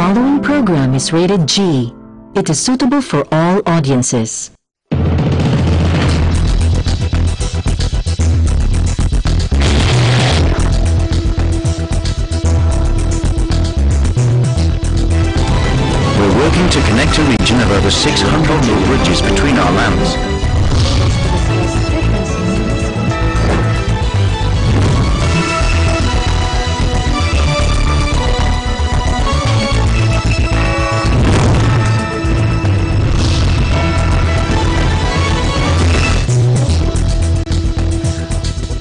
following program is rated G. It is suitable for all audiences. We're working to connect a region of over 600 new bridges between our lands.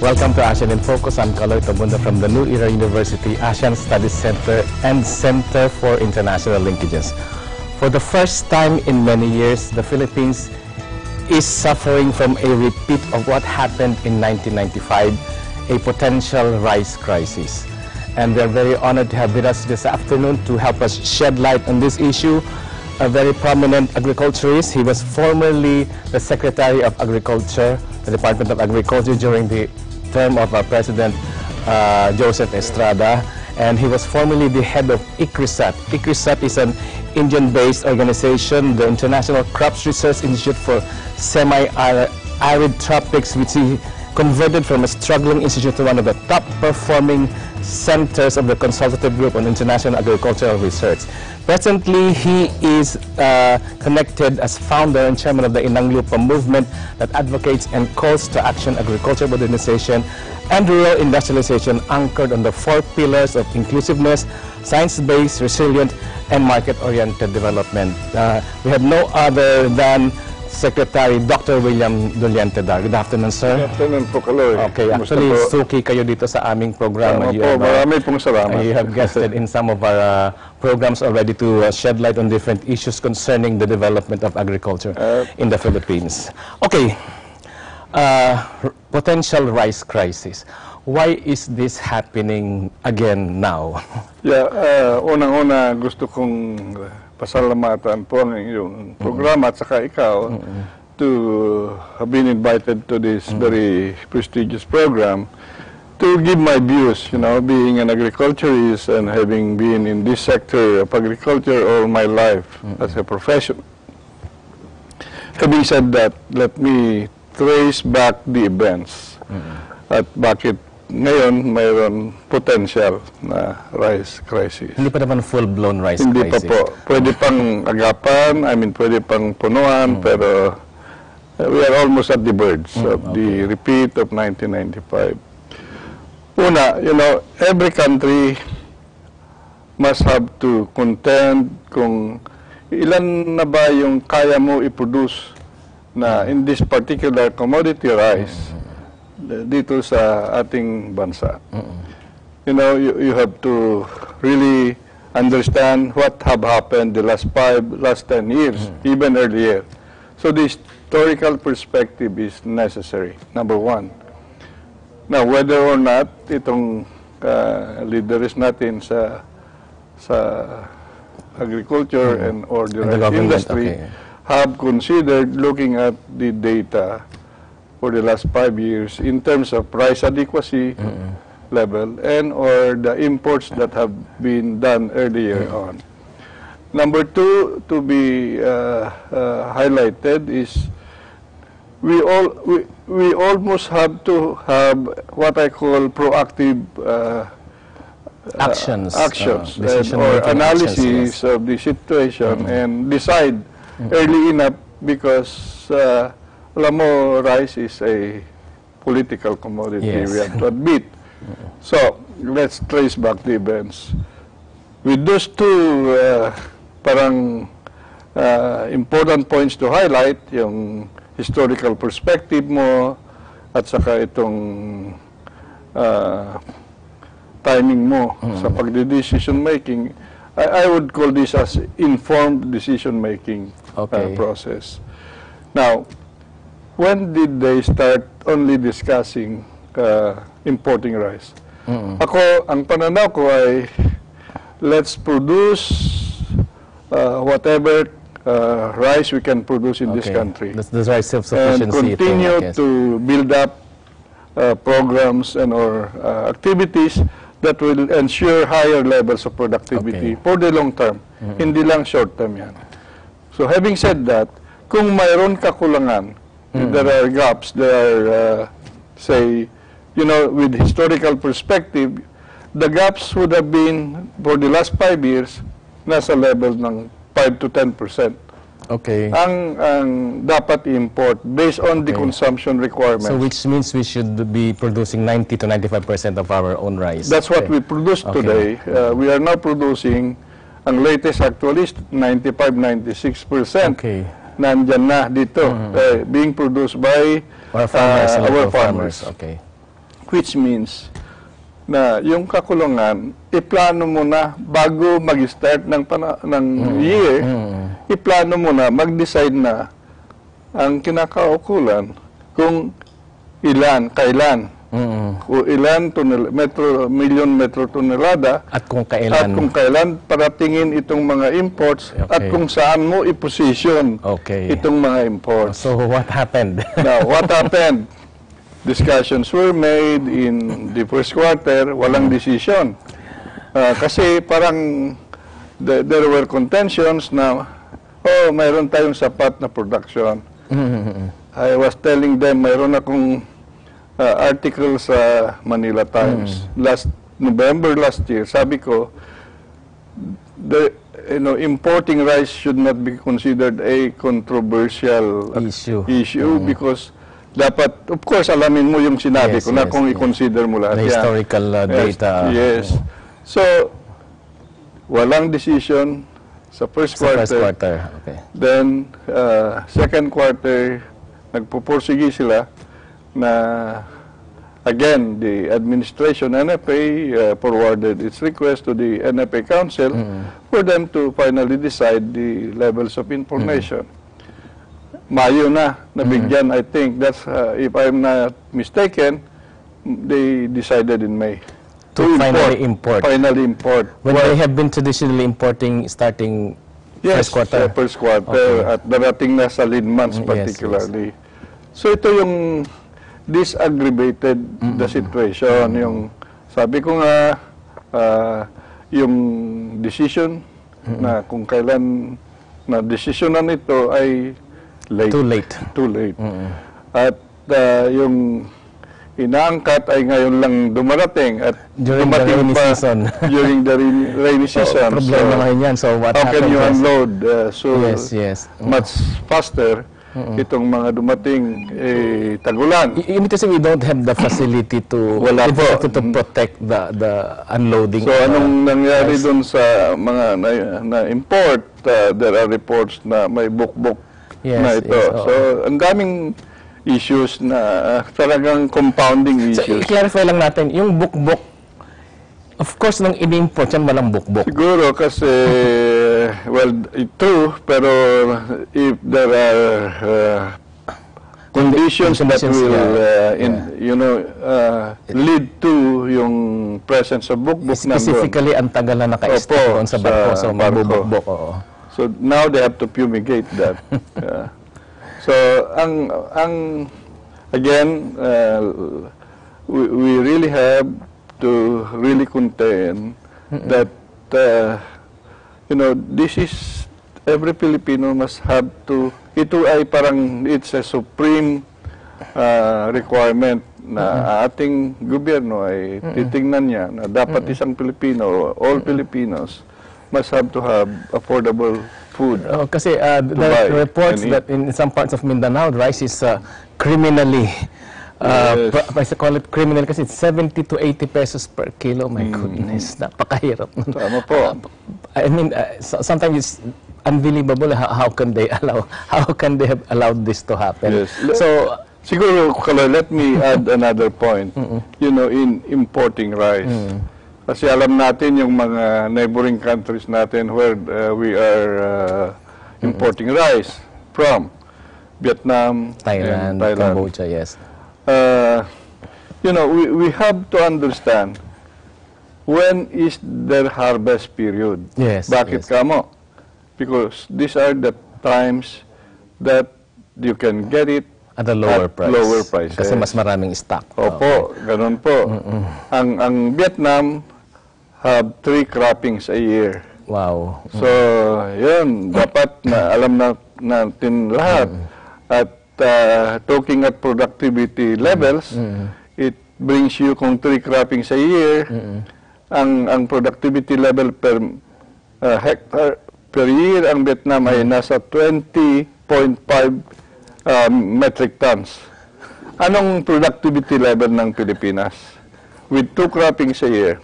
Welcome to Asean in Focus. I'm Kaloy Tabunda from the New Era University Asian Studies Center and Center for International Linkages. For the first time in many years, the Philippines is suffering from a repeat of what happened in 1995, a potential rice crisis. And we're very honored to have with us this afternoon to help us shed light on this issue a very prominent agriculturist. He was formerly the Secretary of Agriculture, the Department of Agriculture during the term of President Joseph Estrada, and he was formerly the head of ICRISAT. ICRISAT is an Indian-based organization, the International Crops Research Institute for Semi-Arid Tropics, which he converted from a struggling institute to one of the top-performing centers of the consultative group on international agricultural research. Presently, he is connected as founder and chairman of the Inang Lupa movement that advocates and calls to action agriculture modernization and rural industrialization anchored on the 4 pillars of inclusiveness, science-based, resilient, and market-oriented development. We have no other than Secretary Dr. William Duliente Dar. Good afternoon, sir. Good afternoon po, Kaloy. Okay, actually, suki kayo dito sa aming programa. Marami pong salamat. You have guested in some of our programs already to shed light on different issues concerning the development of agriculture in the Philippines. Okay, potential rice crisis. Why is this happening again now? Yeah, unang-una gusto kong pasalamatan po ang iyong programa at saka ikaw to have been invited to this very prestigious program to give my views, you know, being an agriculturist and having been in this sector of agriculture all my life as a profession. Having said that, let me trace back the events at bakit ngayon mayroon potential na rice crisis. Hindi pa naman full-blown rice Hindi crisis. pa po. Pwede pang agapan, pwede pang punuan, pero we are almost at the verge of the repeat of 1995. Una, you know, every country must have to contend kung ilan na ba yung kaya mo i-produce na in this particular commodity rice dito sa ating bansa. You know, you have to really understand what have happened the last 10 years, even earlier. So the historical perspective is necessary, number one. Now, whether or not itong leaders natin sa agriculture and or the rice industry have considered looking at the data for the last 5 years in terms of price adequacy level and or the imports that have been done earlier on. Number two to be highlighted is we almost have to have what I call proactive actions or analysis of the situation and decide early enough because alam mo, rice is a political commodity. Yes. We have to admit. So, let's trace back the events. With those two important points to highlight, yung historical perspective mo at saka itong timing mo sa pagde-decision making, I would call this as informed decision making process. Now, when did they start only discussing importing rice? Ako, ang pananaw ko ay let's produce whatever rice we can produce in this country. That's rice self-sufficiency. And continue to build up programs and or activities that will ensure higher levels of productivity for the long term. Hindi lang short term yan. So having said that, kung mayroon kakulangan, there are gaps, there are, say, you know, with historical perspective, the gaps would have been, for the last 5 years, nasa level ng 5 to 10%. Okay. Ang dapat import based on the consumption requirements. So which means we should be producing 90 to 95% of our own rice. That's what we produce today. We are now producing, ang latest actually is 95-96%. Okay. Nandyan na dito, being produced by Our farmers. our farmers. Okay. Which means na yung kakulangan, iplano mo na bago mag-start ng year, iplano mo na, mag-decide na ang kinakaukulan kung ilan, kailan, o ilan million metro tonelada, at kung kailan paratingin itong mga imports, at kung saan mo i-position itong mga imports. So what happened? Now, what happened? Discussions were made in the first quarter, walang decision. Kasi parang there were contentions na, mayroon tayong sapat na production. I was telling them, mayroon akong article sa Manila Times November last year. Sabi ko, importing rice should not be considered a controversial issue because dapat, of course, alamin mo yung sinabi ko na kung i-consider mo lahat yan. The historical data. Yes. So, walang decision sa first quarter. Okay. Then, second quarter, nagpupursige sila na, again, the administration, NFA, forwarded its request to the NFA Council for them to finally decide the levels of information. Mayo na nabigyan, I think. That's, if I'm not mistaken, they decided in May. To finally import. Finally import. When they have been traditionally importing starting first quarter? Yes, first quarter. At darating na sa lean months particularly. So ito yung, this aggravated the situation. Yung, sabi ko nga, yung decision na kung kailan na desisyonan ito ay late. Too late. At yung inaangkat ay ngayon lang dumarating at during the rainy season. During the rainy season. Problema ngayon yan. So what how can you unload much faster itong mga dumating tagulan? You mean to say we don't have the facility to protect the unloading? So anong nangyari doon sa mga na-import? There are reports na may bukbok na ito. So, ang daming issues na talagang compounding issues. So, i-clarify lang natin, yung bukbok, of course, nung in-import yan, walang bukbok. Siguro kasi, well, true, pero if there are conditions that will, lead to yung presence of bukbok na specifically, ang tagal na naka-store sa barko, so mabubukbok. So now they have to fumigate that. So again, we really have to really contend that this is every Filipino must have to. Ito ay parang it's a supreme requirement na ating gobyerno ay titingnan niya na dapat isang Pilipino, all Filipinos must have to have affordable food. Kasi there are reports that in some parts of Mindanao, rice is criminally, I call it criminal kasi it's 70 to 80 pesos per kilo. My goodness, napakahirap. Tama po. I mean, sometimes it's unbelievable how can they have allowed this to happen. Yes. So, siguro, let me add another point. In importing rice. Kasi alam natin yung mga neighboring countries natin where we are importing rice from. Vietnam, Thailand, Cambodia, yes. We have to understand when is their harvest period. Yes. Bakit kamo? Because these are the times that you can get it At a lower price. Lower prices. Kasi mas maraming stock. Opo, ganun po. Ang Vietnam have 3 croppings a year. Wow. So, yun, dapat na alam natin lahat. At talking at productivity levels, it brings you kung 3 croppings a year, ang productivity level per hectare per year, ang Vietnam ay nasa 20.5 metric tons. Anong productivity level ng Pilipinas? With 2 croppings a year,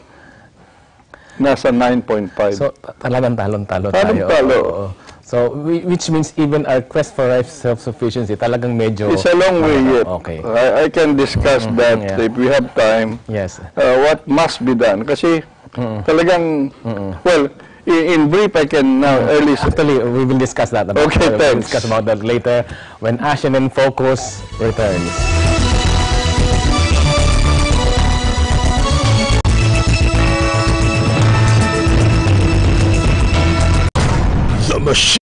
nasa 9.5. So, talagang talon-talo tayo. Talon-talo. So, which means even our quest for rice self-sufficiency, talagang medyo... It's a long way yet. Okay. I can discuss that if we have time. Yes. What must be done? Kasi talagang, well, in brief, I can now early... Actually, we will discuss that. Okay, we'll thanks. discuss about that later when Asean in Focus returns. The machine.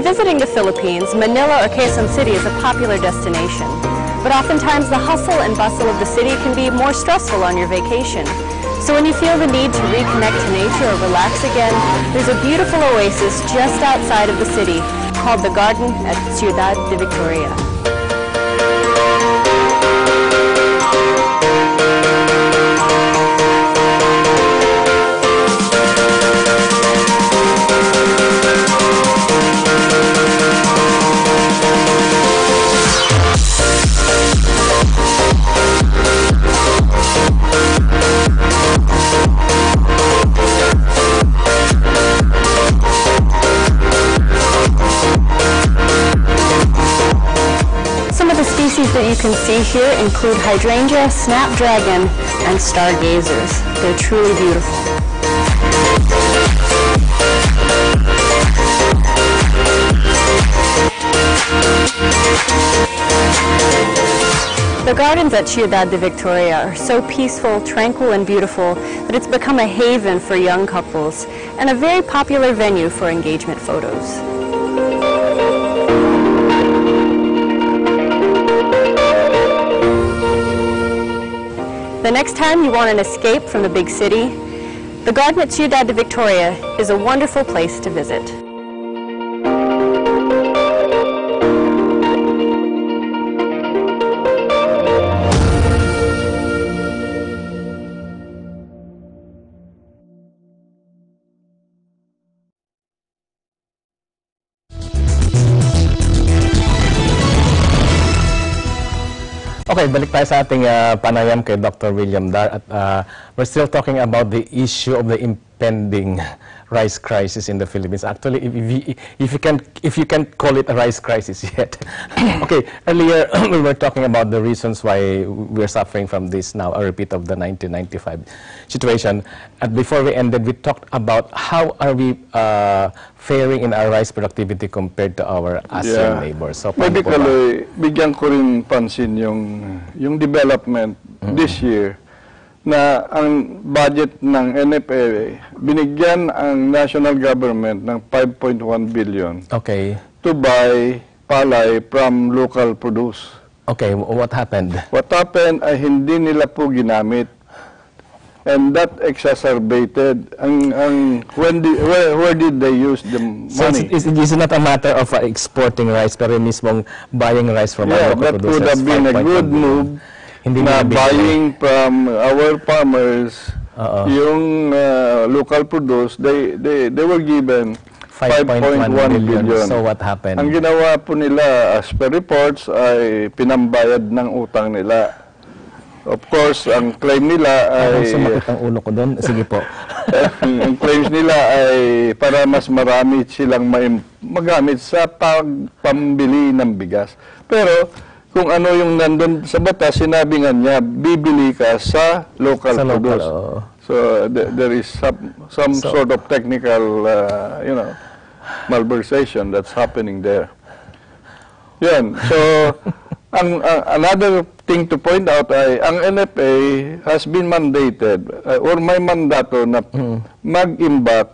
Visiting the Philippines, Manila or Quezon City is a popular destination. But oftentimes the hustle and bustle of the city can be more stressful on your vacation. So when you feel the need to reconnect to nature or relax again, there's a beautiful oasis just outside of the city called the Garden at Ciudad de Victoria. That you can see here include hydrangea, snapdragon, and stargazers. They're truly beautiful. The gardens at Ciudad de Victoria are so peaceful, tranquil, and beautiful that it's become a haven for young couples and a very popular venue for engagement photos. The next time you want an escape from the big city, the garden at Ciudad de Victoria is a wonderful place to visit. Okay, balik tayo sa ating panayam kay Dr. William Dar. At we're still talking about the issue of the impending rice crisis in the Philippines. Actually, if you can call it a rice crisis yet. Okay, earlier we were talking about the reasons why we're suffering from this now, a repeat of the 1995 situation. And before we ended, we talked about how are we faring in our rice productivity compared to our Asean neighbors. So, medically, bigyan ko rin pansin yung development this year na ang budget ng NFA, binigyan ang national government ng 5.1 billion to buy palay from local produce. Okay, what happened? What happened ay hindi nila po ginamit. And that exacerbated where did they use the So money? it's not a matter of exporting rice, pero mismong buying rice from Yeah, our local that producers. would have been a 5.1 good billion. move Hindi na nila binili. buying from our farmers, yung local produce, they were given 5.1 billion. So what happened? Ang ginawa po nila, as per reports, ay pinambayad ng utang nila. Of course, ang claim nila ay... Sumakit ang ulo ko doon. Sige po. ang claims nila ay para mas marami silang magamit sa pambili ng bigas. Pero kung ano yung nandun sa batas, sinabi nga niya, bibili ka sa local produce. So there is some sort of technical, malversation that's happening there. Yan. So, another thing to point out ay ang NFA has been mandated or may mandato na mag-imbak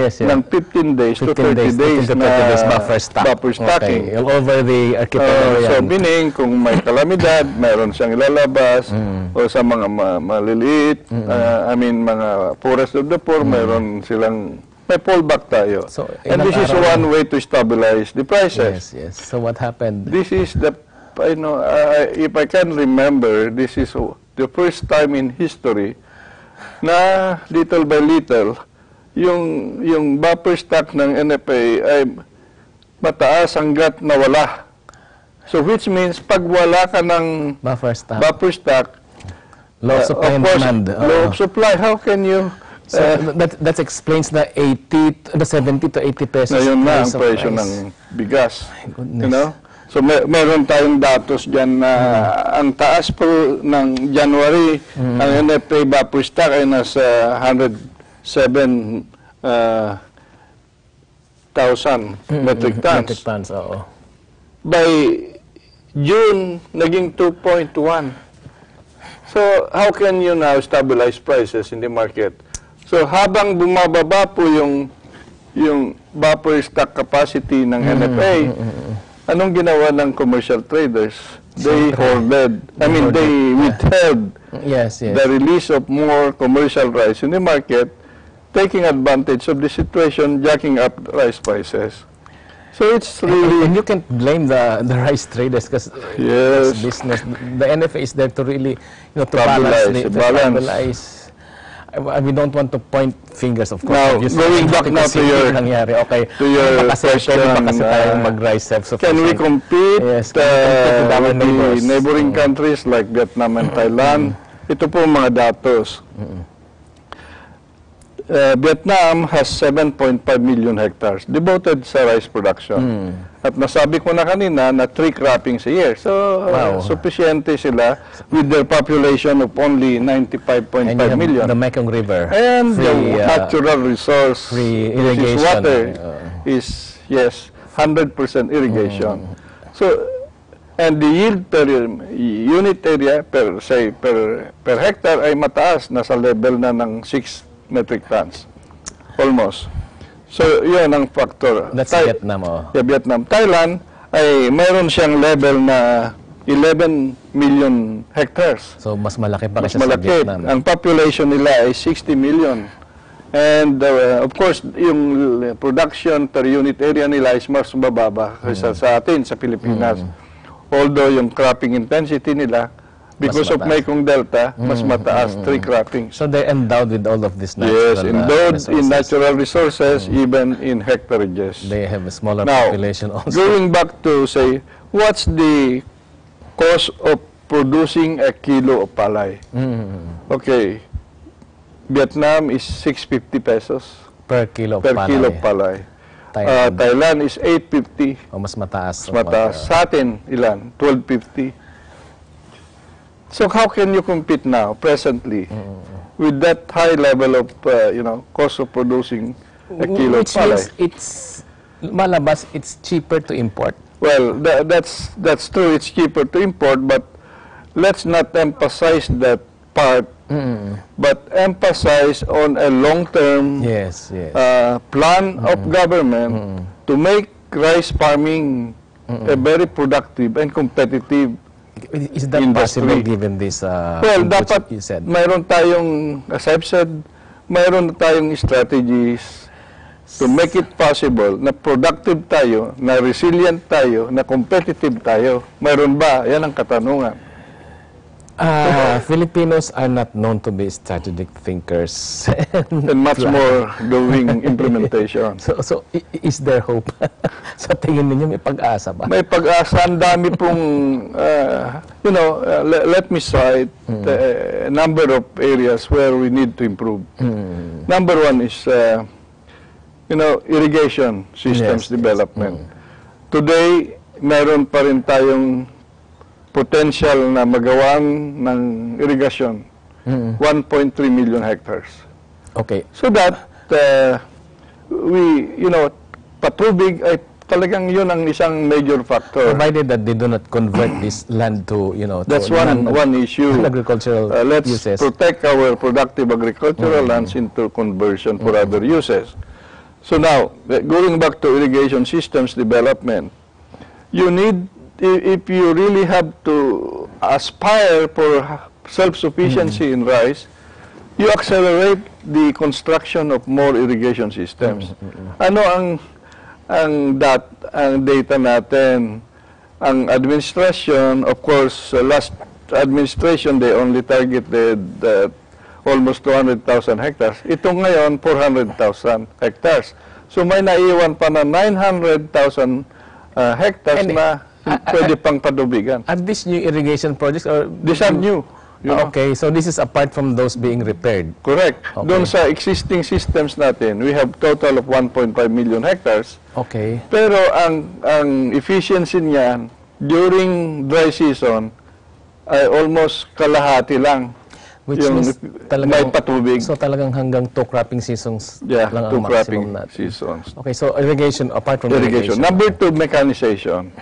ng 15 days to 30 days na buffer stocking. Okay. All over the archipelago. So, meaning, kung may kalamidad, mayroon siyang ilalabas o sa mga maliliit, mga poorest of the poor, mayroon silang may fallback tayo. So, and this is one way to stabilize the prices. Yes. So what happened? This is the, if I can remember, this is the first time in history na little by little, yung buffer stock ng NFA ay mataas hanggat nawala. So which means, pag wala ka ng Buffer stock. Low supply and demand. Low supply, how can you... So that explains the 70 to 80 pesos. Na yun na ang presyo price. ng bigas. Goodness. You know? So meron tayong datos dyan na ang taas po ng January, ang NFA buffer stock ay nasa 107,000 metric tons. Metric tons, oo. By June, naging 2.1. So how can you now stabilize prices in the market? So habang bumababa po yung buffer stock capacity ng NFA, anong ginawa ng commercial traders? They hoarded, they withheld the release of more commercial rice in the market, taking advantage of the situation, jacking up rice prices. So it's really... And you can't blame the rice traders because it's business. The NFA is there to really, to balance. We don't want to point fingers, of course. Now, going back now to your question, kasi tayong mag-rice self-sufficient. Can we compete with our neighboring countries like Vietnam and Thailand? Ito po mga datos. Vietnam has 7.5 million hectares devoted sa rice production. At nasabi ko na kanina na 3 croppings a year. So, sufficiente sila with their population of only 95.5 million. The Mekong River. And the natural resource, free which is irrigation. water, is, 100% irrigation. So, and the yield per unit area, per hectare ay mataas, nasa level na ng 6 metric tons. Almost. So, yun ang factor. That's Vietnam, Vietnam. Thailand ay mayroon siyang level na 11 million hectares. So, mas malaki pa Mas kasi sa malaki. Vietnam. Ang population nila ay 60 million. And, of course, yung production per unit area nila is mas mababa kaysa sa atin, sa Pilipinas. Although, yung cropping intensity nila, because of Mekong Delta, mas mataas, 3 cropping. So they're endowed with all of these natural Yes, endowed resources. in natural resources, even in hectareages. They have a smaller Now, population also. going back to say, what's the cost of producing a kilo of palay? Okay, Vietnam is 650 pesos per kilo per kilo of palay. Thailand is 850. O mas mataas. Mas mataas. Sa atin, ilan? 1250. So how can you compete now, presently, with that high level of, cost of producing a kilo of palay? Which means malabas, it's cheaper to import. Well, that's true. It's cheaper to import, but let's not emphasize that part, but emphasize on a long-term plan of government to make rice farming a very productive and competitive Is that industry. possible given this Well, inputs dapat you said? mayroon tayong, as I've said, mayroon tayong strategies to make it possible na productive tayo, na resilient tayo, na competitive tayo. Mayroon ba? Yan ang katanungan. Filipinos are not known to be strategic thinkers. And much more doing implementation. So is there hope? Sa tingin ninyo, may pag-asa ba? May pag-asa. Ang dami pong, let me cite a number of areas where we need to improve. Number one is, irrigation systems Yes, development. Today, meron pa rin tayong potential na magawan ng irigasyon. 1.3 million hectares. Okay. So that patubig ay talagang yun ang isang major factor. Provided that they do not convert this land to, That's to one issue. agricultural Let's uses. protect our productive agricultural lands into conversion for other uses. So now, going back to irrigation systems development, you need, if you really have to aspire for self-sufficiency in rice, you accelerate the construction of more irrigation systems. Ano ang data natin? Ang administration, of course, last administration, they only targeted almost 200,000 hectares. Ito ngayon, 400,000 hectares. So may naiwan pa na 900,000 hectares na pwede pang padubigan. Are these new irrigation projects or These are new. Okay, so this is apart from those being repaired. Correct. Okay. Doon sa existing systems natin, we have total of 1.5 million hectares. Okay. Pero ang efficiency niyan during dry season ay almost kalahati lang. Which yung means may patubig. So talagang hanggang 2 cropping seasons Yeah, lang 2 ang cropping maximum natin. seasons. Okay, so irrigation, apart from Irrigation. Number 2, mechanization.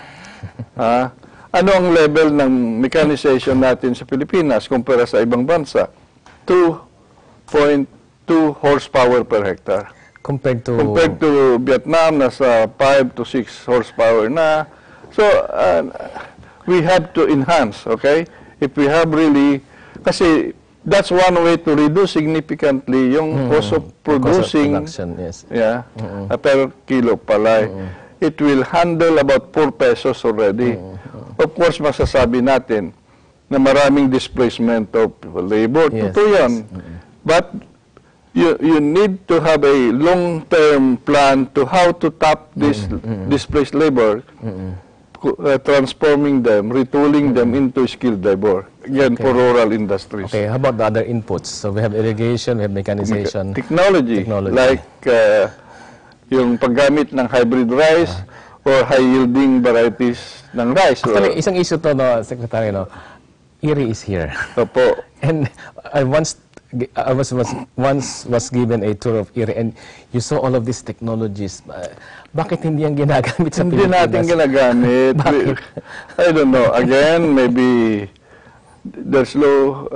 Ano ang level ng mechanization natin sa Pilipinas kumpara sa ibang bansa? 2.2 horsepower per hectare. Compared to Vietnam, nasa 5 to 6 horsepower na. So, we have to enhance, okay? If we have really, kasi that's one way to reduce significantly yung cost of producing production, yes. per kilo palay. It will handle about 4 pesos already. Of course, masasabi natin na maraming displacement of labor. Yes, Totoo yan. But you need to have a long-term plan to how to tap this displaced labor, transforming them, retooling them into skilled labor. Again, for rural industries. Okay, how about the other inputs? So we have irrigation, we have mechanization. Technology. Like yung paggamit ng hybrid rice or high-yielding varieties ng rice. Actually, isang issue to, no, Secretary, no? IRRI is here. Opo. And I was given a tour of IRRI and you saw all of these technologies. Bakit hindi yan ginagamit sa Hindi Pilipinas? natin ginagamit. I don't know. Again, maybe there's low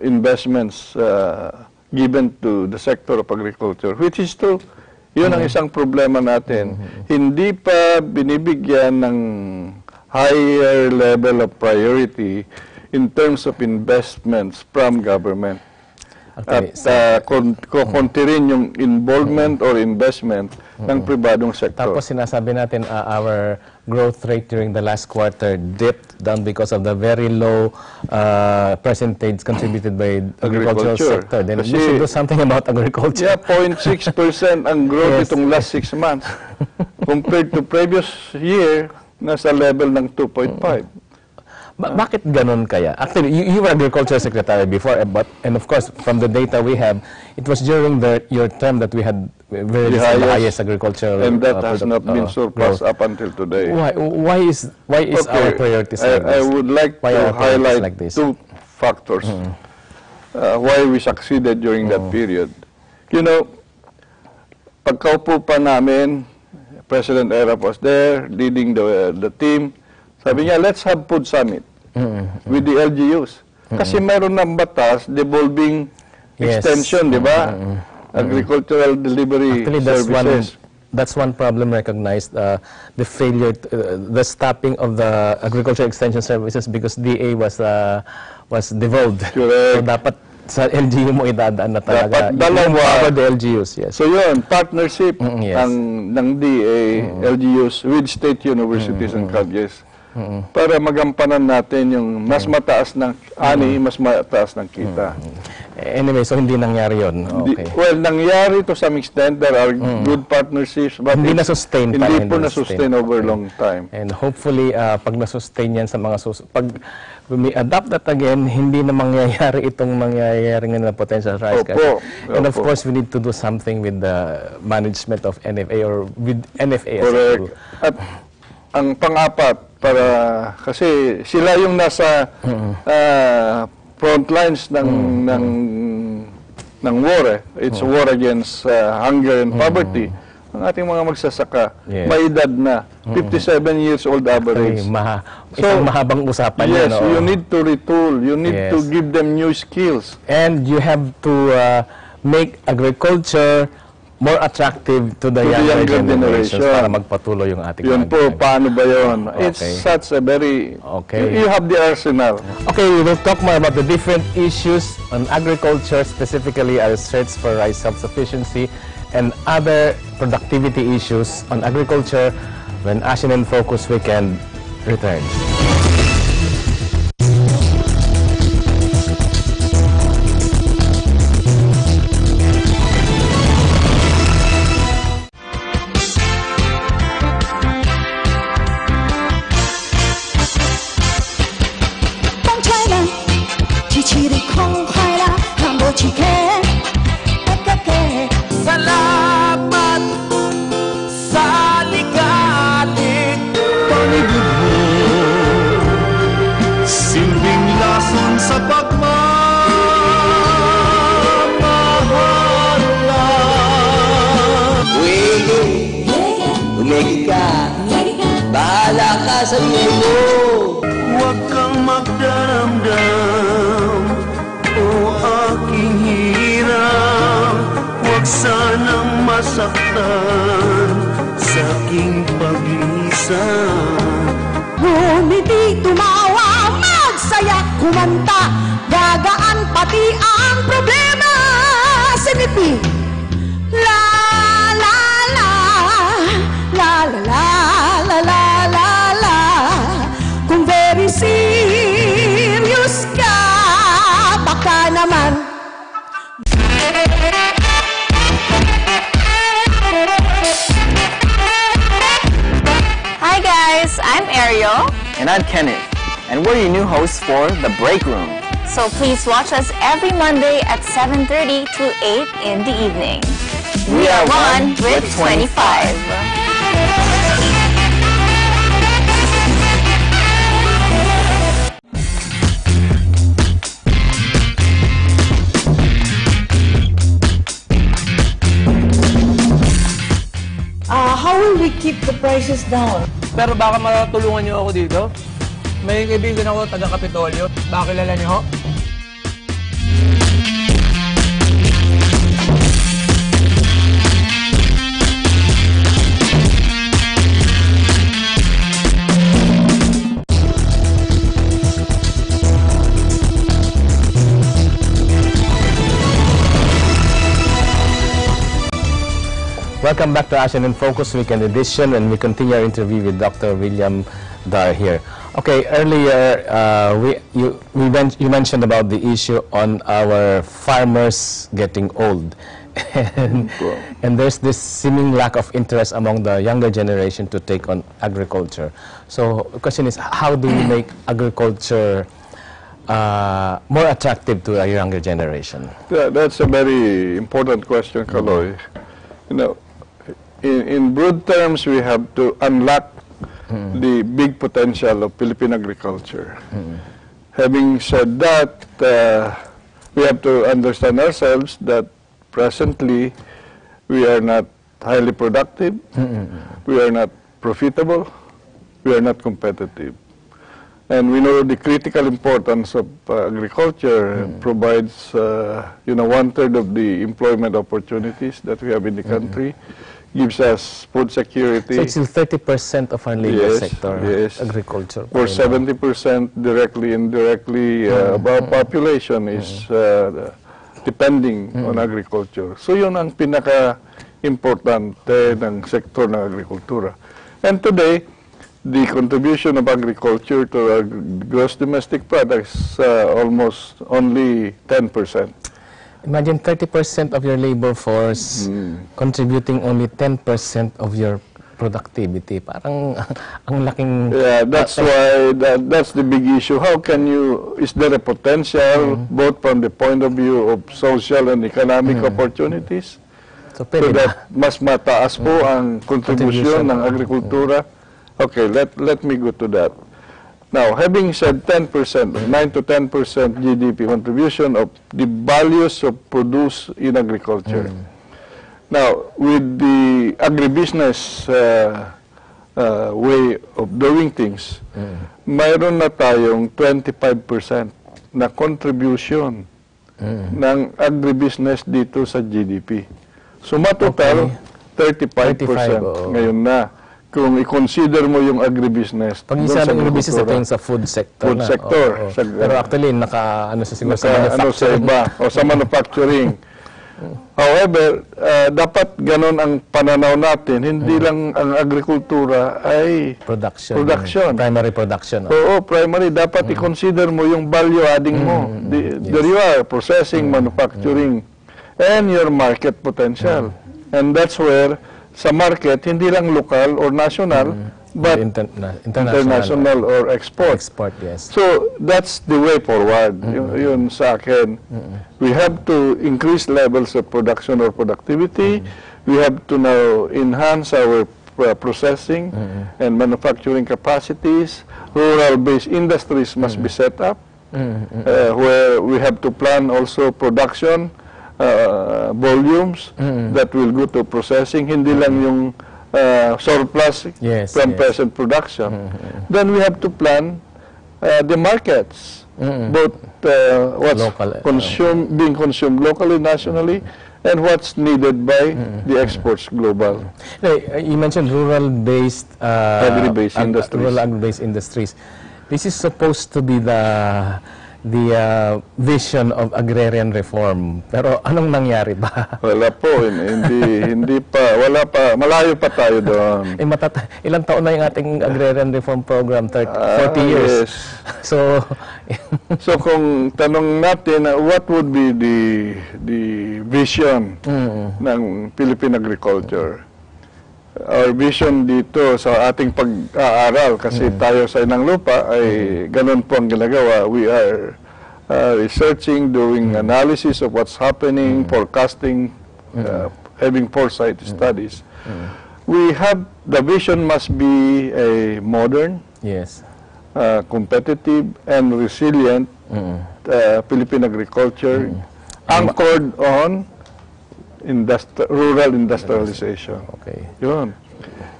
investments given to the sector of agriculture, which is true. Yun ang isang problema natin. Hindi pa binibigyan ng higher level of priority in terms of investments from government. Okay, At kukunti rin yung involvement or investment ng pribadong sektor. Tapos sinasabi natin our growth rate during the last quarter dipped down because of the very low percentage contributed by agricultural sector. Then we should do something about agriculture. Yeah, 0.6% ang growth itong last 6 months. Compared to previous year, nasa level ng 2.5. Bakit ganun kaya? Actually, you were agriculture secretary before, and of course, from the data we have, it was during your term that we had the highest agricultural and that has not been surpassed growth. up until today. Why is our priorities like this? I would like to highlight like this? 2 factors why we succeeded during that period. You know, pagkaupo pa namin, President Erap was there, leading the team. Sabi niya, let's have food summit with the LGUs. Kasi meron ng batas devolving extension, di ba? Agricultural delivery Actually, that's services. that's one problem recognized, the failure, the stopping of the agriculture extension services because DA was devolved. Correct. So dapat sa LGU mo idadaan na talaga. Dapat dalawa. The LGUs, yes. So yun, partnership yes. ng DA, LGUs with state universities and colleges para magampanan natin yung mas mataas ng ani, mas mataas ng kita. Anyway, so hindi nangyari yun. Okay. Well, nangyari to some extent. There are good partnerships, but hindi na-sustain pa. Hindi po na-sustain over long time. And hopefully, pag na-sustain yan sa mga pag we adopt that again, hindi na mangyayari itong mangyayari ng potential rise. And of course, we need to do something with the management of NFA or with NFA as a whole. At ang pang-apat, kasi sila yung nasa front lines ng war. It's a war against hunger and poverty. Ang ating mga magsasaka, may edad na, 57 years old average. Isang mahabang usapan yes, yan. You need to retool. You need to give them new skills. And you have to make agriculture more attractive to the younger generations para magpatuloy yung ating yun po, paano ba yun? It's such a very... You have the arsenal. Okay, we will talk more about the different issues on agriculture, specifically our search for rice self-sufficiency and other productivity issues on agriculture when Asean in Focus Weekend returns. Salamat sa ligalig panibig mo, silbing lason sa pagmamahal. Umegi ka, bahala ka sa mundo. Huwag kang magdaramdam, o aking hirap. Huwag sanang masaktan sa aking paglisan. Humiti, tumawa, magsaya, kumanta, gagaan pati ang problema. Sinipi, la la la, la la la la la la la. Kung very serious ka, baka naman. Hi guys, I'm Ariel. And I'm Kenneth. And we're your new hosts for The Break Room. So please watch us every Monday at 7:30 to 8 in the evening. We are one with 25. How will we keep the prices down? Pero baka matulungan niyo ako dito. May kaibigan ako taga-Kapitolyo. Baka kilala niyo ho? Welcome back to Asean in Focus Weekend Edition, and we continue our interview with Dr. William Dar here. Okay, earlier you mentioned about the issue on our farmers getting old, and there's this seeming lack of interest among the younger generation to take on agriculture. So the question is, how do we make agriculture more attractive to a younger generation? Yeah, that's a very important question, Kaloy. You know, in broad terms, we have to unlock the big potential of Philippine agriculture. Having said that, we have to understand ourselves that presently we are not highly productive, we are not profitable, we are not competitive. And we know the critical importance of agriculture provides, 1/3 of the employment opportunities that we have in the country. gives us food security. So it's still 30% of our labor Yes, sector, yes. agriculture. Or 70% directly, indirectly, of our population is depending on agriculture. So yun ang pinaka-importante ng sektor ng agrikultura. And today, the contribution of agriculture to our gross domestic product is almost only 10%. Imagine 30% of your labor force contributing only 10% of your productivity. Parang ang laking... Yeah, that's why that's the big issue. How can you... Is there a potential both from the point of view of social and economic opportunities? So that mas mataas po ang contribution ng agrikultura? Okay, let me go to that. Now, having said 10%, 9 to 10% GDP contribution of the values of produce in agriculture. Now, with the agribusiness way of doing things, mayroon na tayong 25% na contribution ng agribusiness dito sa GDP. So, matotal, 35% ngayon na. Kung i-consider mo yung agribusiness. Pag isa ng agribusiness, ito yung sa food sector food sector. Pero actually, ano sa siguro sa manufacturing. O sa manufacturing. However, dapat ganon ang pananaw natin. Hindi lang ang agrikultura ay production. Primary production. Oo, primary. Dapat i-consider mo yung value adding mo. There you are, processing, manufacturing, and your market potential. And that's where sa market, hindi lang local or national, but international or export. Yes. So, that's the way forward. Yun sa akin. We have to increase levels of production or productivity. We have to now enhance our processing and manufacturing capacities. Rural-based industries must be set up, where we have to plan also production volumes that will go to processing, hindi lang yung surplus from present production. Then we have to plan the markets, both what's being consumed locally, nationally, and what's needed by the exports global. You mentioned rural-based agri-based industries. Rural agri-based industries. This is supposed to be the vision of agrarian reform. Pero anong nangyari ba? Wala po, hindi pa, wala pa, malayo pa tayo doon. Ilang taon na yung ating agrarian reform program? 40 years. Yes. So kung tanong natin, what would be the vision ng Philippine agriculture? Our vision dito sa ating pag-aaral, kasi tayo sa inang lupa ay ganun po ang ginagawa. We are researching, doing analysis of what's happening, forecasting, having foresight studies. We have, the vision must be a modern, competitive, and resilient Philippine agriculture anchored on rural industrialization. Okay. Yun.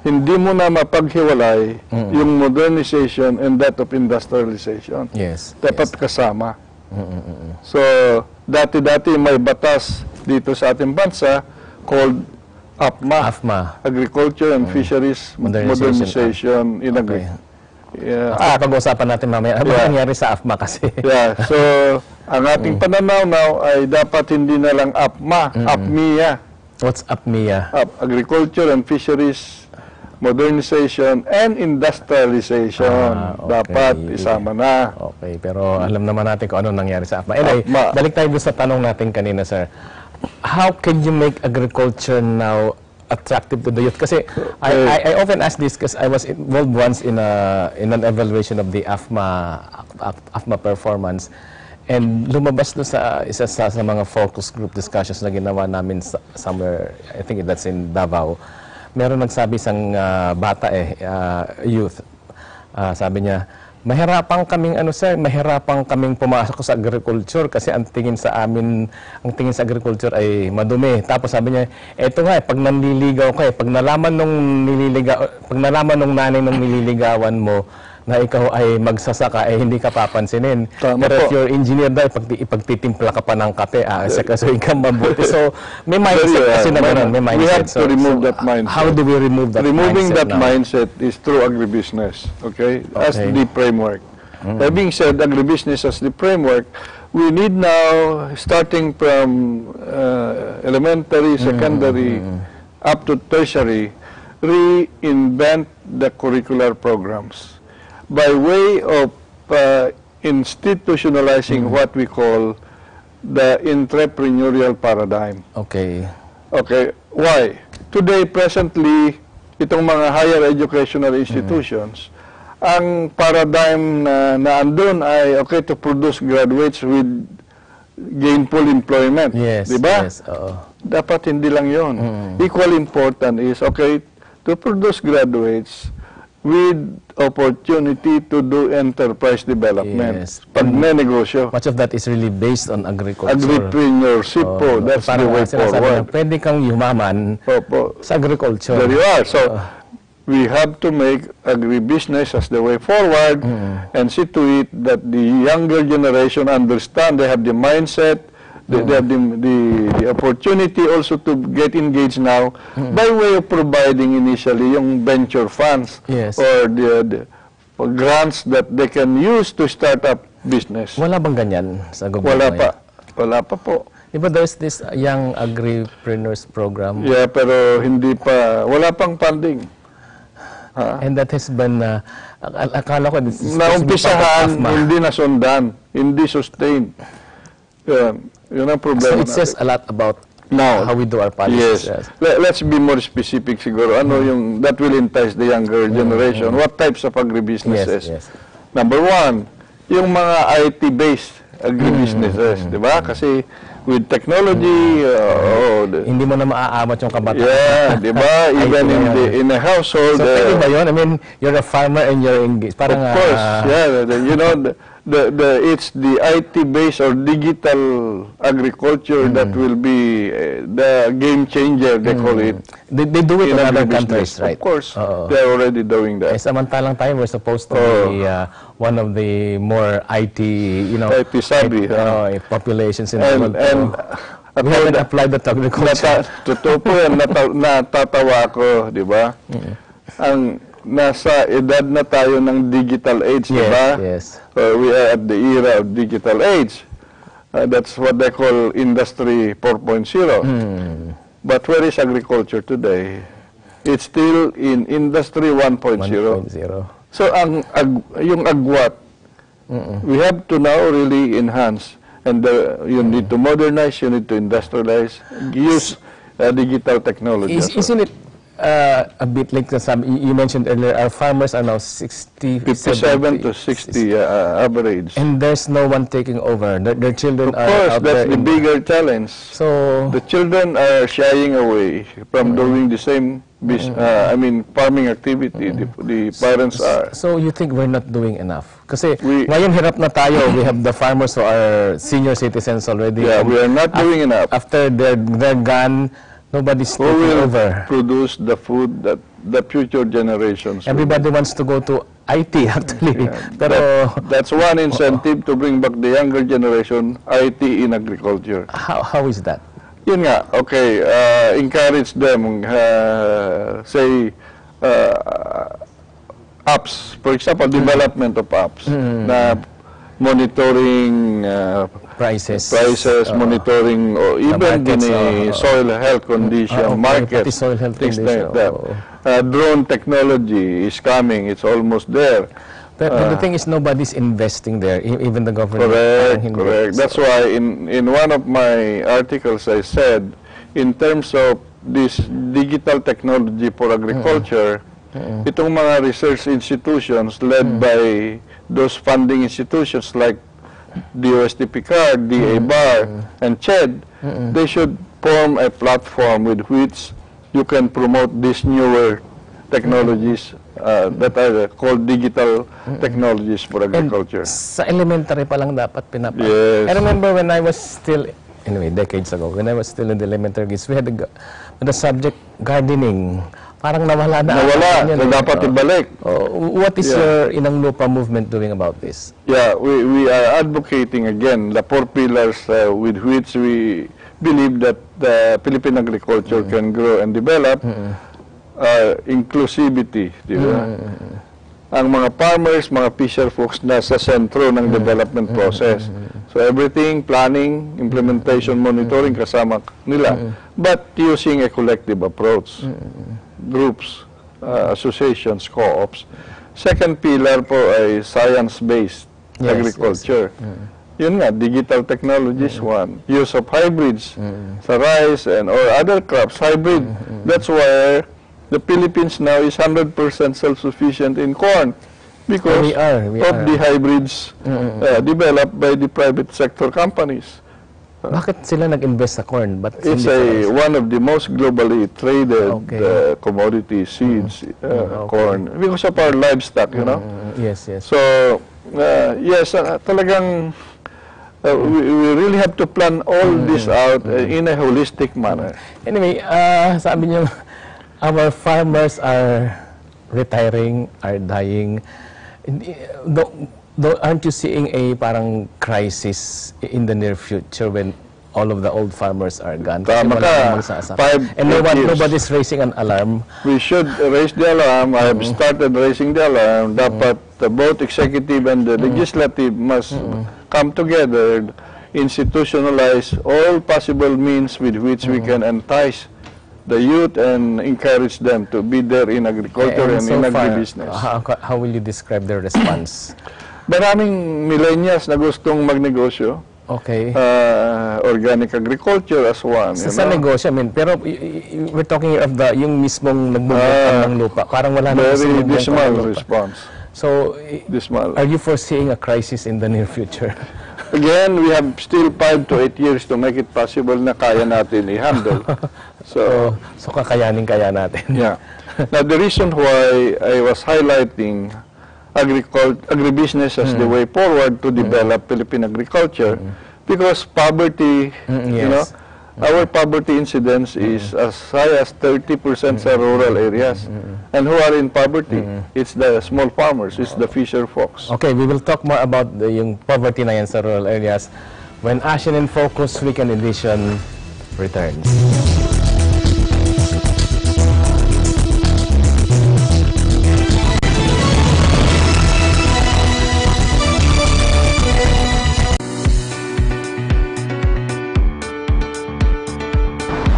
Hindi mo na mapaghiwalay yung modernization and that of industrialization. Yes. Dapat kasama. So, dati-dati may batas dito sa ating bansa called AFMA. Agriculture and Fisheries Modernization in Agriculture. Pag-uusapan natin mamaya. Ano nangyari sa AFMA kasi? So, ang ating pananaw now ay dapat hindi na lang AFMA, AFMIA. What's AFMIA? Agriculture and Fisheries Modernization and Industrialization. Dapat isama na. Okay, pero alam naman natin kung ano nangyari sa AFMA. Anyway, balik tayo sa tanong natin kanina, sir. How can you make agriculture now attractive to the youth? Kasi I often ask this because I was involved once in an evaluation of the AFMA performance. And lumabas doon sa isa sa mga focus group discussions na ginawa namin somewhere, I think that's in Davao. Meron nagsabi isang bata youth. Sabi niya, mahirapan kaming pumasok sa agriculture kasi ang tingin sa agriculture ay madumi. Tapos sabi niya, eto nga pag nanliligaw ka pag nalaman nung nanay nung nililigawan mo na ikaw ay magsasaka ay hindi ka papansinin. Tama Pero if po. you're engineer daw, ipagtitimpla ka pa ng kape, asikasuhin ka mabuti. So, may mindset kasi na gano'n, may mindset. We have to remove that mindset. How do we remove that Removing mindset that now? mindset is through agribusiness, okay? As Okay. the framework. That being said, agribusiness as the framework, we need now, starting from elementary, secondary, up to tertiary, reinvent the curricular programs by way of institutionalizing what we call the entrepreneurial paradigm. Okay. Okay, why? Today, presently, itong mga higher educational institutions, ang paradigm na andun ay, okay, to produce graduates with gainful employment. Yes, diba? yes, oo. Dapat hindi lang yon. Equally important is, okay, to produce graduates with opportunity to do enterprise development. Yes. Pagnenegosyo. Much of that is really based on agriculture. Entrepreneurship po, that's the way forward. Pwede kang yumaman Opo. sa agriculture. There you are. So, we have to make agribusiness as the way forward and see to it that the younger generation understand, they have the mindset, they have the opportunity also to get engaged now by way of providing initially yung venture funds or the grants that they can use to start up business. Wala bang ganyan sa gobyerno? Wala pa. Wala pa po. Diba there's this young agripreneurs program? Yeah, pero hindi pa, wala pang funding. And that has been, akala ko, naumpisahan, hindi nasundan, hindi sustained. Yun ang problema. So it says a lot about now how we do our policies. Yes. Let's be more specific siguro. Ano yung that will entice the younger generation? What types of agribusinesses? Yes. Number one, yung mga IT-based agribusinesses, di ba? Kasi with technology, hindi mo na maaamot yung kabataan. Yeah, di ba? Even in a household. So, pwede ba yun? I mean, you're a farmer and you're engaged. Parang, of course, yeah. You know, it's the IT-based or digital agriculture that will be the game changer, they call it. They do it in other countries, right? Of course, they're already doing that. Eh, samantalang tayo, we're supposed to be one of the more IT, you know, IT savvy, populations in the world. And we haven't applied that to agriculture. Totoo po yan, natatawa ako, di ba? Ang nasa edad na tayo ng digital age, di ba? Yes. We are at the era of digital age. That's what they call Industry 4.0. But where is agriculture today? It's still in Industry 1.0. So yung agwat, we have to now really enhance. And you need to modernize, you need to industrialize, use digital technology. Isn't it a bit like you mentioned earlier, our farmers are now 57 to 60 average. And there's no one taking over. Their children are out there. Of course, that's the bigger challenge. So the children are shying away from doing the same farming activity. The parents are. So you think we're not doing enough? Kasi ngayon hirap na tayo. We have the farmers who are senior citizens already. Yeah, we are not doing enough. After they're gone, nobody's taking over. Produce the food that the future generations. Everybody wants to go to IT actually. Pero that's one incentive to bring back the younger generation, IT in agriculture. How is that? Yun nga, okay, encourage them, say, apps, for example, development of apps na monitoring prices, monitoring or even the soil health condition, market, things like that. Drone technology is coming, it's almost there. But the thing is, nobody's investing there, even the government. Correct. That's why in one of my articles I said, in terms of this digital technology for agriculture, itong mga research institutions led by those funding institutions like DOST-PCARD, DA-BAR, and CHED, they should form a platform with which you can promote these newer technologies that are called digital technologies for agriculture. And sa elementary pa lang dapat pinapasok. Yes. I remember when I was still, anyway, decades ago, when I was still in the elementary grades, we had the subject gardening parang nawala na. Nawala, so dapat ibalik. What is your Inang Lupa movement doing about this? Yeah, we are advocating again the 4 pillars with which we believe that the Philippine agriculture can grow and develop. Inclusivity, di ba? Ang mga farmers, mga fisher folks nasa sentro ng development process. So everything, planning, implementation, monitoring kasama nila, but using a collective approach. Groups, associations, co-ops. Second pillar po ay science-based agriculture. Yun nga, digital technologies, one. Use of hybrids sa rice and or other crops, hybrid. That's why the Philippines now is 100% self-sufficient in corn because we are. of the hybrids developed by the private sector companies. Bakit sila nag-invest sa corn? It's one of the most globally traded commodity seeds, corn, because of our livestock, you know. Yes, yes. So, yes, talagang we really have to plan all this out in a holistic manner. Anyway, sabi niyo, our farmers are retiring, are dying. Aren't you seeing a parang crisis in the near future when all of the old farmers are gone? Tama ka. 5 and nobody's raising an alarm. We should raise the alarm. I have started raising the alarm. Dapat both executive and the legislative must come together, institutionalize all possible means with which we can entice the youth and encourage them to be there in agriculture and in agribusiness. How will you describe their response? Maraming millennials na gustong magnegosyo. Okay. Organic agriculture as one. Sa negosyo, pero we're talking of yung mismong nagbubukang ng lupa. Parang wala na very dismal response. So, dismal. Are you foreseeing a crisis in the near future? Again, we have still 5 to 8 years to make it possible na kaya natin i-handle. So kakayanin natin. Yeah. Now, the reason why I was highlighting agribusiness as the way forward to develop Philippine agriculture, because poverty, you know, our poverty incidence is as high as 30% sa rural areas. And who are in poverty? It's the small farmers, it's the fisher folks. Okay, we will talk more about yung poverty na yan sa rural areas when Asean in Focus Weekend Edition returns.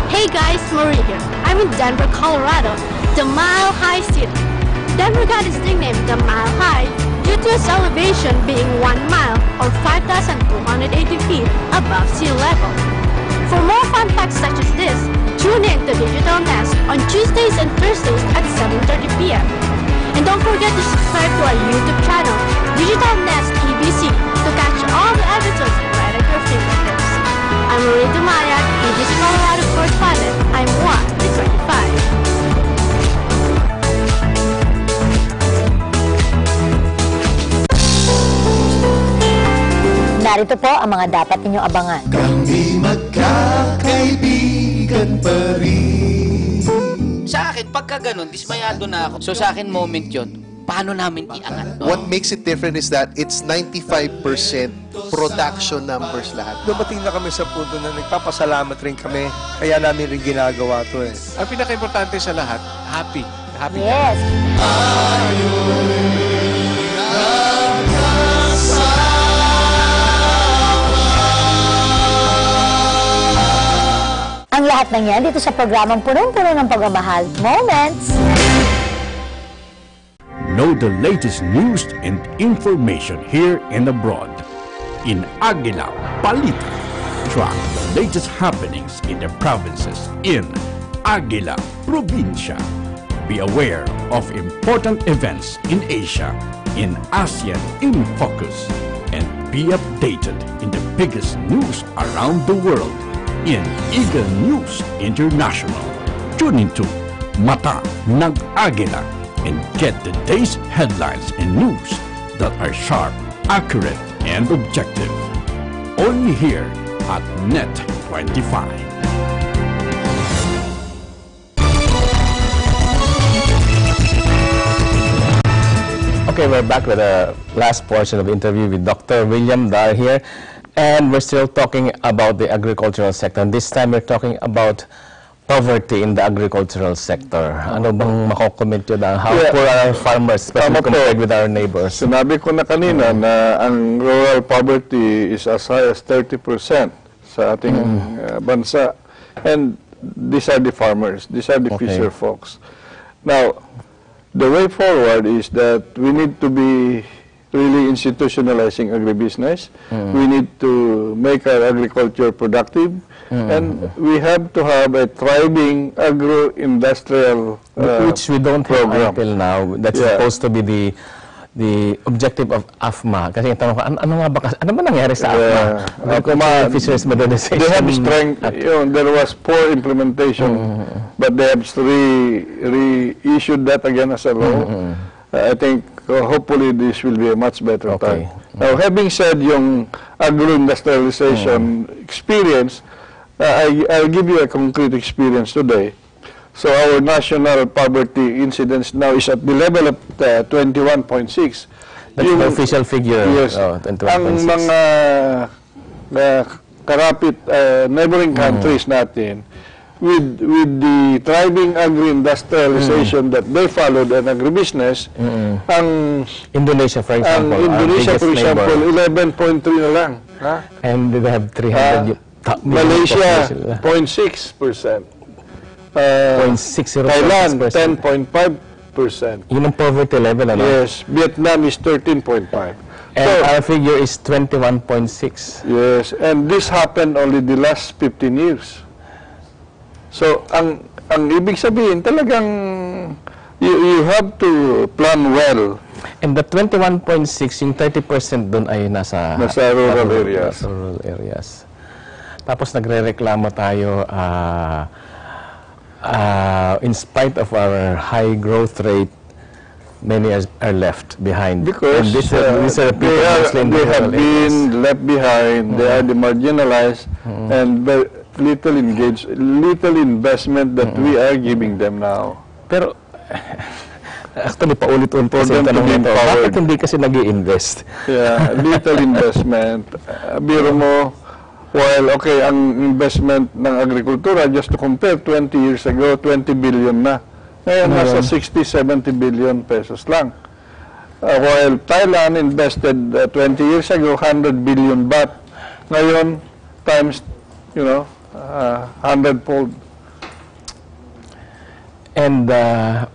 Hey guys, Marie here. I'm in Denver, Colorado, the Mile High City. Denver got its nickname, the Mile High, due to its elevation being 1 mile or 5,280 feet above sea level. For more fun facts such as this, tune in to Digital Nest on Tuesdays and Thursdays at 7:30 p.m. And don't forget to subscribe to our YouTube channel, Digital Nest TVC, to catch all the episodes right at your fingertips. I'm Marie Dumayak, ABC Colorado correspondent. I'm 1 to 25. Narito po ang mga dapat ninyong abangan. Kami magkakaibigan pa rin. Sa akin, pagka ganun, dismayado na ako. So sa akin, moment yun. Paano namin iangat? No? What makes it different is that it's 95% production numbers lahat. Dumating na kami sa punto na nagpapasalamat rin kami. Kaya namin rin ginagawa to eh. Ang pinaka-importante sa lahat, happy. Happy. Yes. Ang lahat ng yan dito sa programang punong-puno ng pagmamahal, Moments. Know the latest news and information here and abroad. In Aguila, Balita. Track the latest happenings in the provinces in Aguila, Provincia. Be aware of important events in Asia, in ASEAN in Focus. And be updated in the biggest news around the world in Eagle News International. Tune into Mata ng Aguila and get the day's headlines and news that are sharp, accurate, and objective. Only here at Net 25. Okay, we're back with the last portion of the interview with Dr. William Dar here. And we're still talking about the agricultural sector. And this time we're talking about poverty in the agricultural sector. Ano bang mako-comment yun? How poor are our farmers, especially compared with our neighbors? Sinabi ko na kanina na ang rural poverty is as high as 30% sa ating bansa. And these are the farmers. These are the fisher folks. Now, the way forward is that we need to be really institutionalizing agribusiness. We need to make our agriculture productive. And we have to have a thriving agro-industrial which we don't program. have until now. That's supposed to be the objective of AFMA. Kasi yung tanong ko, ano ba nangyari sa AFMA? Fisheries Modernization. They have strength. There was poor implementation, but they have reissued that again as a law. I think hopefully this will be a much better time. Now, having said yung agro-industrialization experience, I'll give you a concrete experience today. So our national poverty incidence now is at the level of 21.6. That's the official figure. Yes. 21.6. Ang mga karapit neighboring countries natin, with the thriving agri-industrialization that they followed and agribusiness, ang Indonesia, for example, Indonesia, for example, 11.3 na lang. And they have 300. Malaysia, 0.6%. 0.60%. Thailand, 10.5%. Yun ang poverty level, ano? Yes. Vietnam is 13.5. And our figure is 21.6. Yes. And this happened only the last 15 years. So, ang ibig sabihin, talagang you have to plan well. And the 21.6, yung 30% doon ay nasa rural areas. Rural areas. Tapos nagre-reklamo tayo, in spite of our high growth rate, many are left behind. Because these are people they have been left behind, they are the marginalized, and little investment that we are giving them now. Pero, actually, paulit-ulit kasi yung tanong nito, bakit hindi kasi nag-i-invest? Yeah, little investment. Biro mo, while, okay, ang investment ng agrikultura, just to compare, 20 years ago, 20 billion na. Ngayon, nasa 60-70 billion pesos lang. While Thailand invested 20 years ago, 100 billion baht. Ngayon, times, 100-fold. And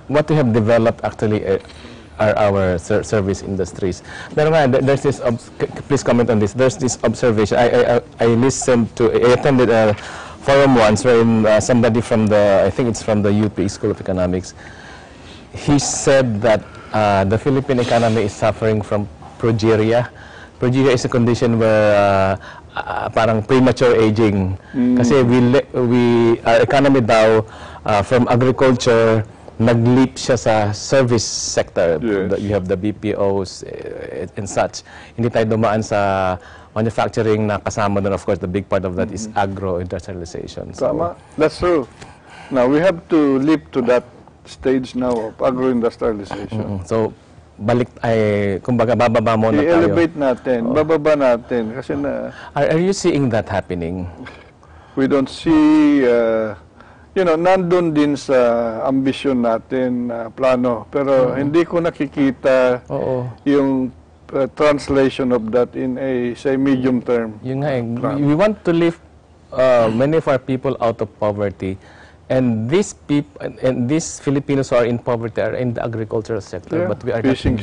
what we have developed actually are our service industries. Pero nga, there's this, please comment on this, there's this observation. I listened to, I attended a forum once wherein somebody from I think it's from the UP School of Economics, he said that the Philippine economy is suffering from progeria. Progeria is a condition where parang premature aging. Kasi our economy daw, from agriculture, nag-leap siya sa service sector. You have the BPOs and such. Hindi tayo dumaan sa manufacturing na kasama doon. Of course, the big part of that is agro-industrialization. So, tama. That's true. Now, we have to leap to that stage now of agro-industrialization. So, balik ay, kumbaga, bababa muna tayo. I-elevate natin, bababa natin. Kasi Are you seeing that happening? We don't see... nandun din sa ambisyon natin plano. Pero hindi ko nakikita yung translation of that in a, say, medium term. Yun nga we want to lift many of our people out of poverty. And these Filipinos who are in poverty are in the agricultural sector, but we are not investing.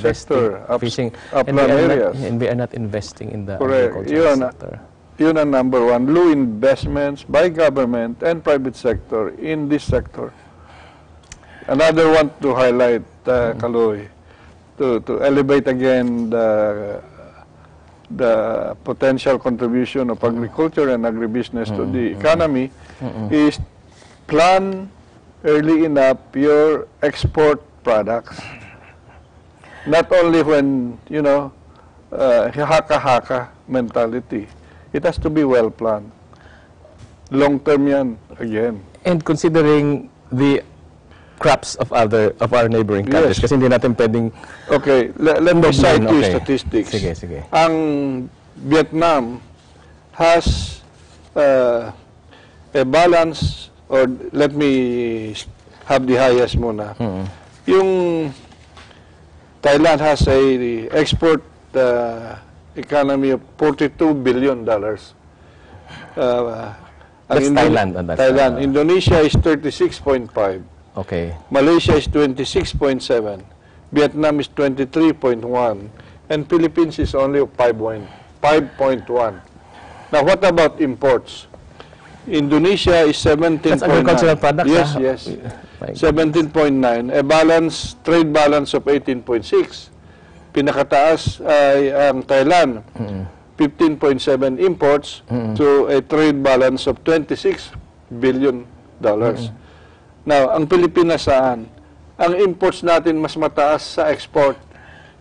Fishing sector, and we are not investing in the agricultural sector. Yun ang number one, low investments by government and private sector in this sector. Another one to highlight, Kaloy, to elevate again the potential contribution of agriculture and agribusiness to the economy is plan early enough your export products. Not only when, haka-haka mentality. It has to be well planned. Long term yan, again. And considering the crops of our neighboring countries. Yes. Kasi hindi natin pwedeng... Okay, let me cite you Okay. statistics. Sige, sige. Ang Vietnam has a balance, or let me have the highest muna. Yung Thailand has a export economy of $42 billion. That's Thailand. Thailand. Indonesia is 36.5. Okay. Malaysia is 26.7. Vietnam is 23.1. And Philippines is only 5.1. Now, what about imports? Indonesia is 17.9. That's agricultural products. Yes, yes. 17.9. A trade balance of 18.6. Pinakataas ay ang Thailand. 15.7 imports to a trade balance of $26 billion. Now, ang Pilipinas saan? Ang imports natin mas mataas sa export,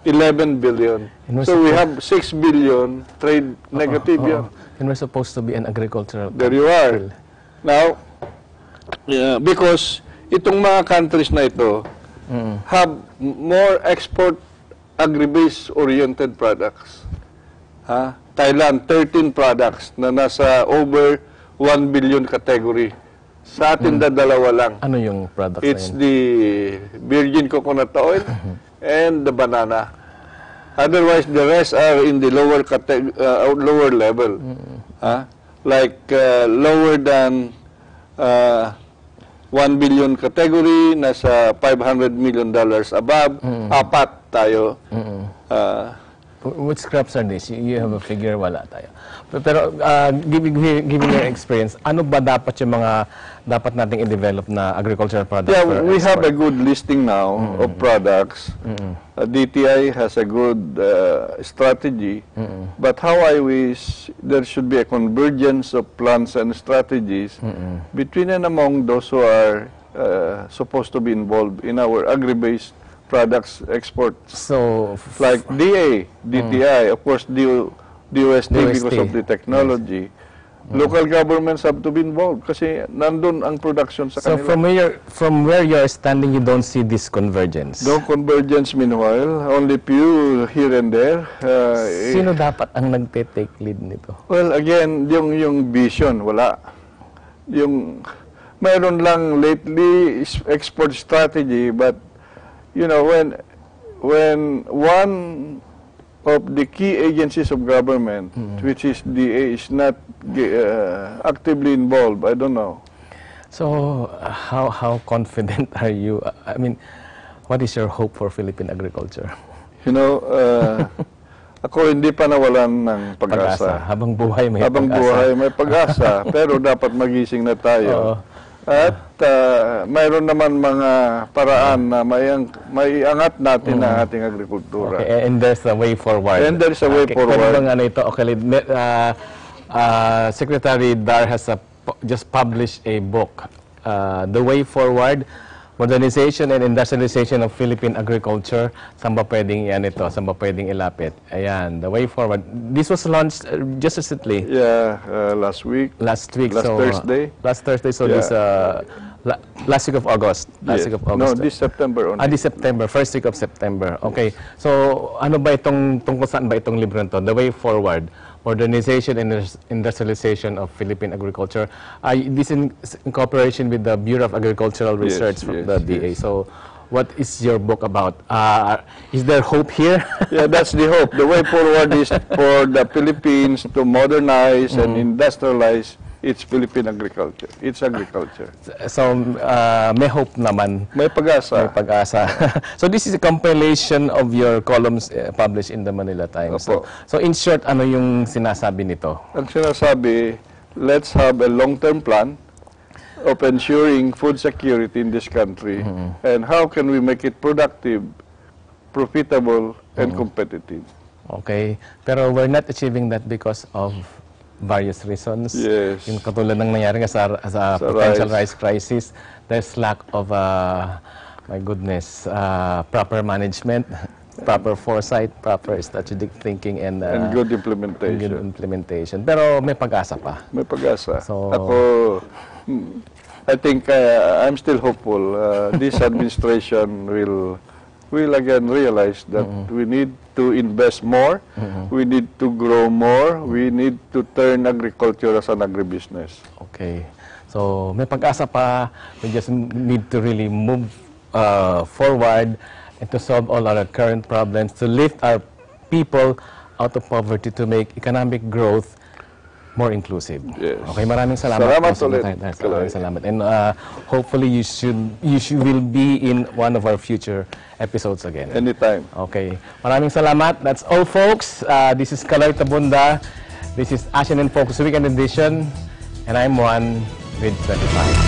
11 billion. So we have 6 billion trade negative yun. And we're supposed to be an agricultural There you are. Now, because itong mga countries na ito have more export agri-based oriented products. Thailand, 13 products na nasa over 1 billion category. Sa atin dalawa lang. Ano yung products It's na yun? the virgin coconut oil and the banana. Otherwise, the rest are in the lower level. Like lower than 1 billion category, nasa $500 million above. Apat tayo. Which crops are these? You have a figure? Wala tayo. Pero giving your experience, ano ba dapat yung mga dapat nating i-develop na agricultural products? Yeah, we have a good listing now of products. DTI has a good strategy. But how I wish there should be a convergence of plans and strategies between and among those who are supposed to be involved in our agri-based products export. So, like DTI, of course, DOST because of the technology. Local governments have to be involved kasi nandun ang production sa kanila. So from where you're standing, you don't see this convergence? No convergence meanwhile, only few here and there. Sino dapat ang nagte-take lead nito? Well, again, yung vision, wala. Mayroon lang lately export strategy, but you know, when one of the key agencies of government, which is DA, is not actively involved, I don't know. So, how confident are you? I mean, what is your hope for Philippine agriculture? You know, ako hindi pa nawalan ng pag-asa. Habang buhay may Habang pag-asa. buhay may pag-asa, pero dapat magising na tayo. At mayroon naman mga paraan na maiangat natin ang ating agrikultura. Okay, and there's a way forward. And there's a way forward. Pwede bang ano ito? Okay, Secretary Dar has just published a book, The Way Forward, Modernization and Industrialization of Philippine Agriculture. Saan ba pwedeng yan ito? Saan ba pwedeng ilapit? Ayan, The Way Forward. This was launched just recently. Yeah, last week. Last week. Last Thursday. Last Thursday, so this last week of August. Last week of August. No, this September only. This September, first week of September. Okay. So, ano ba tungkol saan ba itong libro nito? The Way Forward, Modernization and Industrialization of Philippine Agriculture. This in cooperation with the Bureau of Agricultural Research from the DA. So, what is your book about? Is there hope here? Yeah, that's the hope. The way forward is for the Philippines to modernize and industrialize its Philippine agriculture. Its agriculture. So, may hope naman. May pag-asa. May pag-asa. So, this is a compilation of your columns published in the Manila Times. So, in short, ano yung sinasabi nito? Ang sinasabi, let's have a long-term plan of ensuring food security in this country, and how can we make it productive, profitable, and competitive. Okay. Pero we're not achieving that because of various reasons. Yes. Yung katulad ng nangyari nga sa potential rice crisis, there's lack of, my goodness, proper management, proper foresight, proper strategic thinking, and good implementation. Good implementation. Pero may pag-asa pa. May pag-asa. So, ako, I think I'm still hopeful. This administration will again realize that we need to invest more, we need to grow more, we need to turn agriculture as an agribusiness. Okay. So, may pag-asa pa. We just need to really move forward and to solve all our current problems, to lift our people out of poverty, to make economic growth more inclusive. Yes. Okay, maraming salamat. Salamat ulit. Maraming salamat. And hopefully you will be in one of our future episodes again. Anytime. Okay. Maraming salamat. That's all, folks. This is Kaloy Tabunda. This is Asian in Focus Weekend Edition. And I'm Juan with 25.